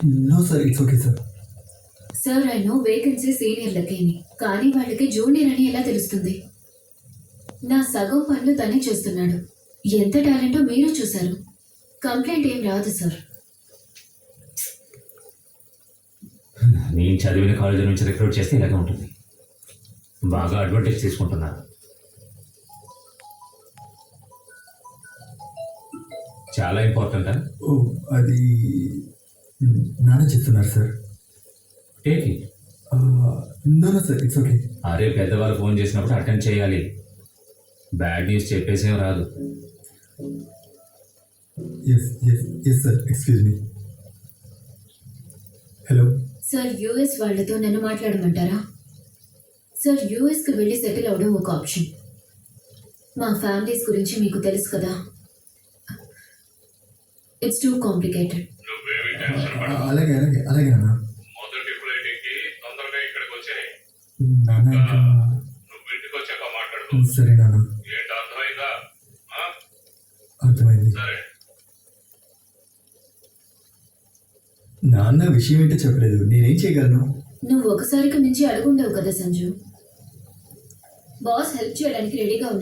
No sir, it's okay sir. Sir I know vacancy సీనియర్లకి అని, కానీ వాళ్ళకి జూనియర్ అని ఎలా తెలుస్తుంది? నా సగం పనులు తనే చేస్తున్నాడు. ఎంత టాలెంటో మీరు చూశారు. కంప్లైంట్ ఏం రాదు సార్. నేను చదివిన కాలేజీ నుంచి రిక్రూట్ చేస్తే ఇలాగే ఉంటుంది. బాగా అడ్వాంటేజ్ తీసుకుంటున్నారు. చాలా ఇంపార్టెంటా? ఓ, అది నాన్న చెప్తున్నారు sir. Take it. No sir, it's okay. అరే, పెద్దవాళ్ళు ఫోన్ చేసినప్పుడు అటెండ్ చేయాలి. బ్యాడ్ న్యూస్ చెప్పేసేం రాదు. Yes sir, excuse me. Hello sir, US వాళ్ళతో నన్ను మాట్లాడమంటారా? సార్, యూఎస్కి వెళ్ళి సెటిల్ అవడం ఒక ఆప్షన్. మా ఫ్యామిలీస్ గురించి మీకు తెలుసు కదా. It's too complicated. అలాగే అలాగే అలాగే నాన్న. మొదటి ఫ్లైట్ ఎక్కి తొందరగా ఇక్కడికి వచ్చాయి. నాన్న ఇంకా నువ్వు ఇంటికి వచ్చాక మాట్లాడుతూ. సరే నాన్న. ఏంటి అర్థమైందా? అర్థమైంది. సరే. నాన్న విషయం ఏంటో చెప్పలేదు, నేనేం చేయగలను? నువ్వు ఒకసారికి మించి అడుగుండవు కదా సంజు. బాస్ హెల్ప్ చేయడానికి రెడీగా ఉన్నాడు.